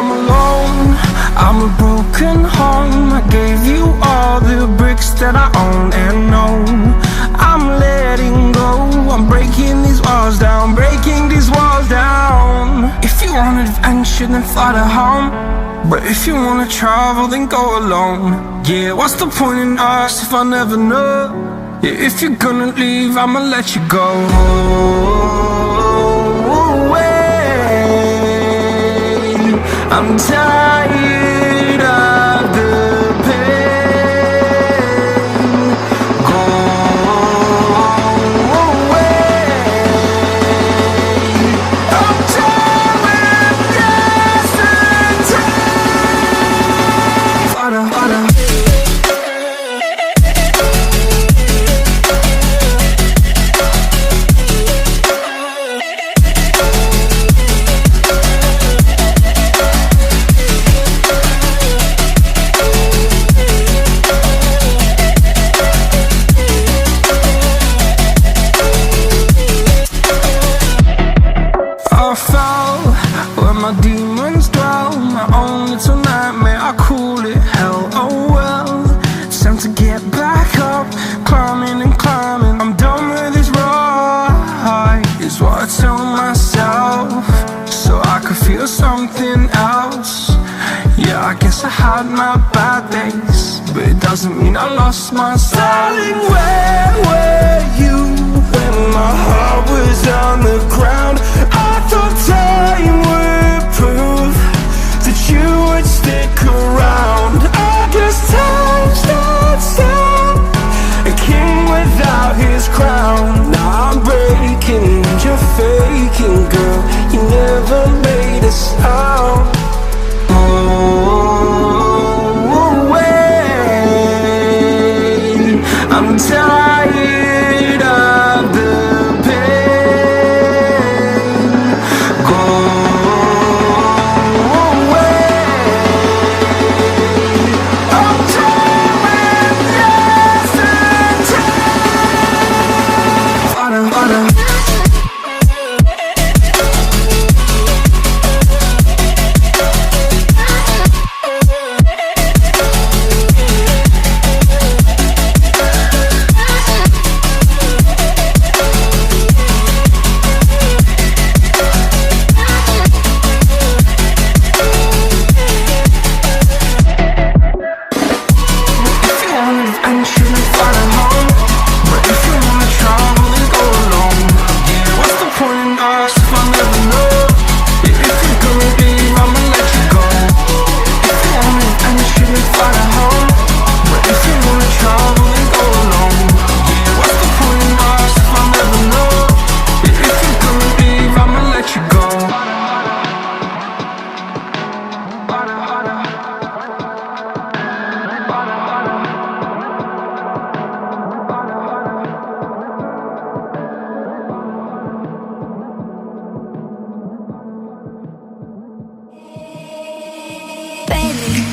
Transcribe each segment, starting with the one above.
I'm alone, I'm a broken home. I gave you all the bricks that I own and know. I'm letting go, I'm breaking these walls down, breaking these walls down. If you want adventure, then fly to home. But if you wanna travel, then go alone. Yeah, what's the point in us if I never know? Yeah, if you're gonna leave, I'ma let you go. I'm tired of the pain. Go away. I'm tired of yesterday. Harder, harder. My demons dwell, my own little nightmare, I call it hell, oh well. It's time to get back up, climbing and climbing. I'm done with this ride, is what I tell myself, so I could feel something else. Yeah, I guess I had my bad days, but it doesn't mean I lost my style. Darling, where were you when my heart was on the ground? I thought time would prove that you would stick around. I guess time stands still, a king without his crown. Now I'm breaking and you're faking, girl. You never made a sound. Oh, wait, I'm tired of the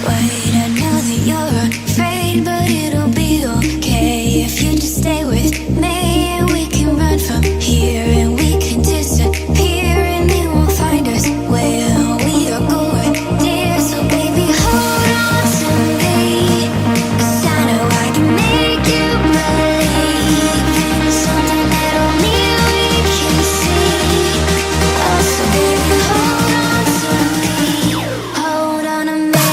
wait, I know that you're afraid, but it'll be okay if you just stay with me. And we can run from here and we can disappear, and they won't find us where we are going, dear. So baby, hold on to me, 'cause I know I can make you believe in something that only we can see. Oh, so baby, hold on to me, hold on to me.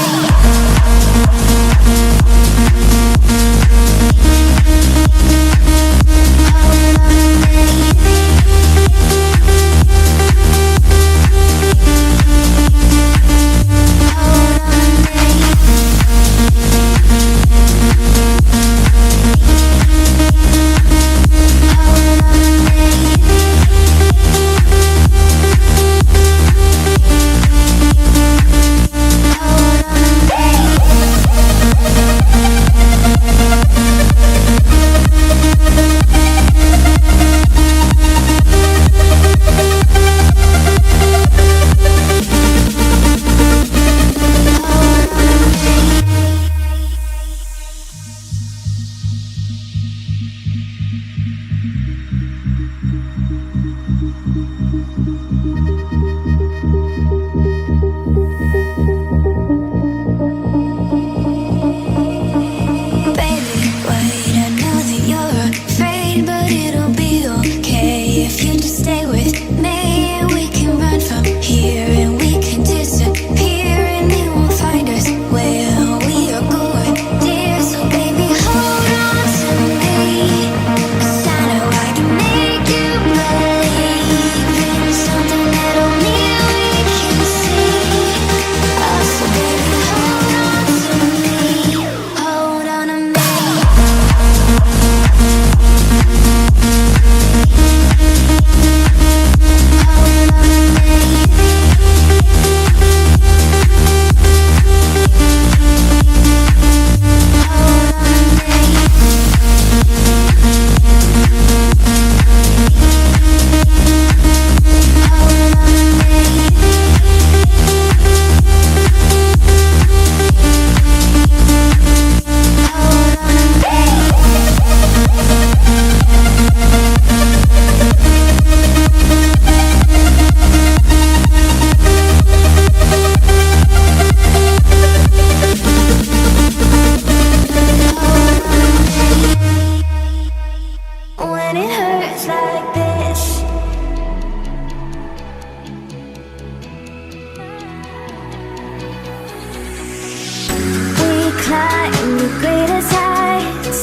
the greatest heights.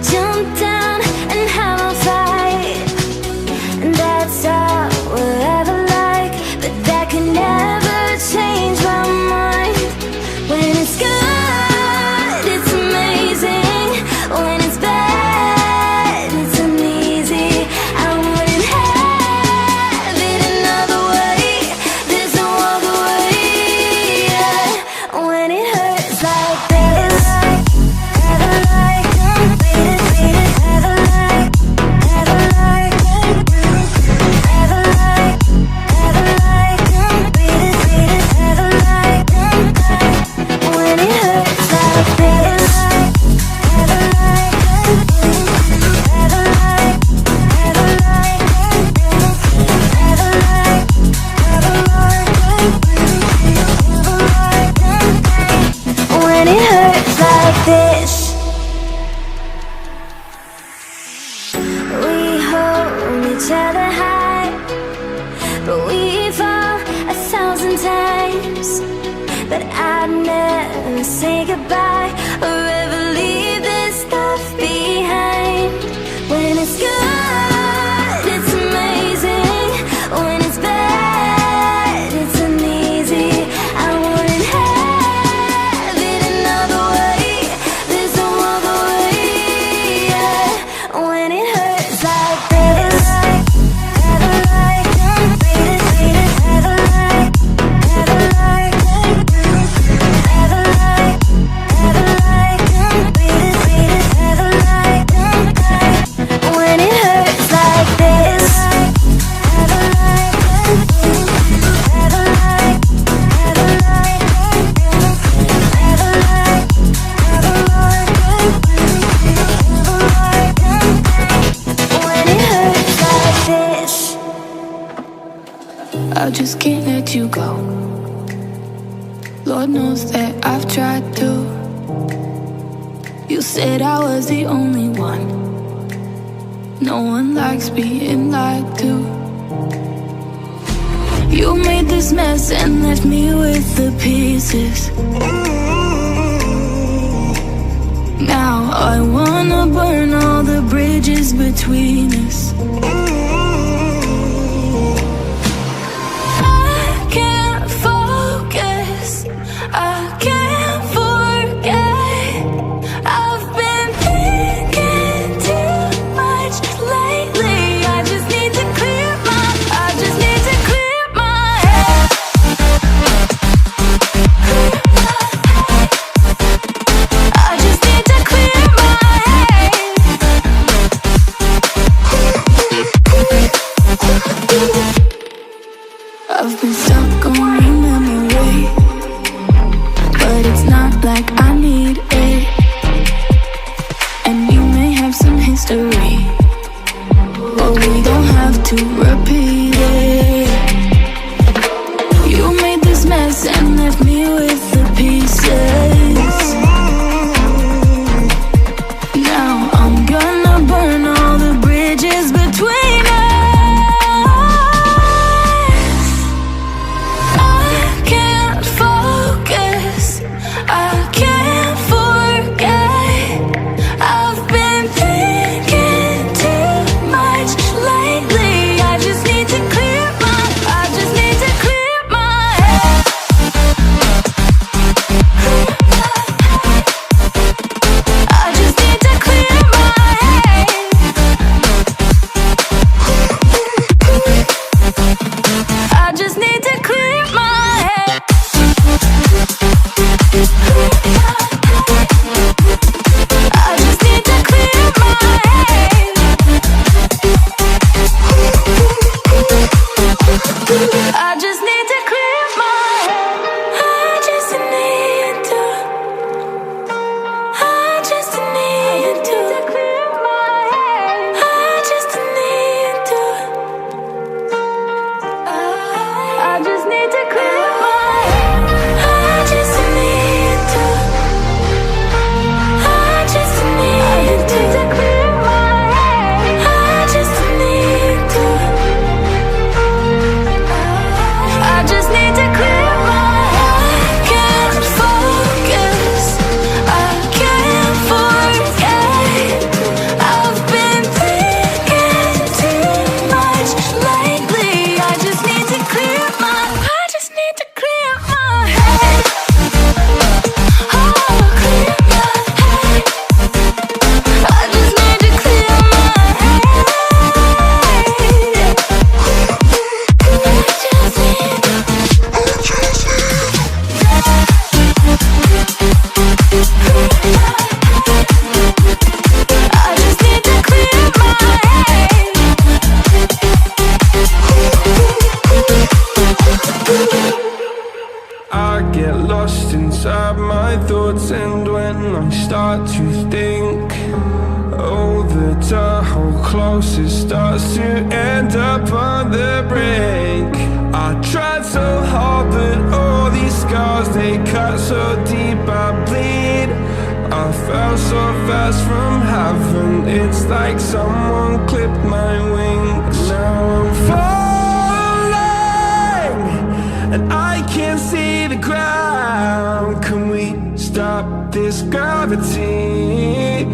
Jump down and have a fight, and that's all we'll ever like. But that can never change my mind. When it's good, it's amazing. When it's bad, it's uneasy. I wouldn't have it another way. There's no other way. Yeah. When it hurts like this, ever like, beat it, ever like, ever like, ever like, beat it, ever like. When it hurts like this, ever like, ever like, ever like, ever like, ever like, when it hurts like this. We hold each other high, but we fall 1,000 times. But I'd never say goodbye or ever leave this stuff behind. When it's good, it's amazing. When it's bad, it's uneasy. I wouldn't have it another way. There's no other way. Yeah. When it hurts like this, ever like, beat it, ever like, ever like, ever like, ever like, beat it, ever like. When it hurts like this, ever like, ever like, ever like, ever like, ever like, when it hurts like this. I just can't let you go. Lord knows that I've tried to. You said I was the only one. No one likes being lied to. You made this mess and left me with the pieces. Now I wanna burn all the bridges between us. I can't focus, I can't forget. I've been thinking too much lately. I just need to clear my head. I just need to clear my head. I've been stuck on your memory, but it's not like I need it. And you may have some history, but we don't have to repeat it. You made this mess and left me with the pieces. Now I'm gonna burn all the bridges between us. I can't focus, I can't forget. I've been thinking too much lately. I just need to clear my head. I just need to clear my head. I just need to clear my head. I just need to clear my head. I just need to clear my head. I just need to. I just need to clear my head. I just need to. I just need to clear my head. I just need to. I just need to clear my head. I just need to. I lost inside my thoughts. And when I start to think, oh, the tunnel closer starts to end up on the brink. I tried so hard, but all these scars, they cut so deep I bleed. I fell so fast from heaven, it's like someone clipped my wings. Now I'm falling, and I can't see the ground. Can we stop this gravity?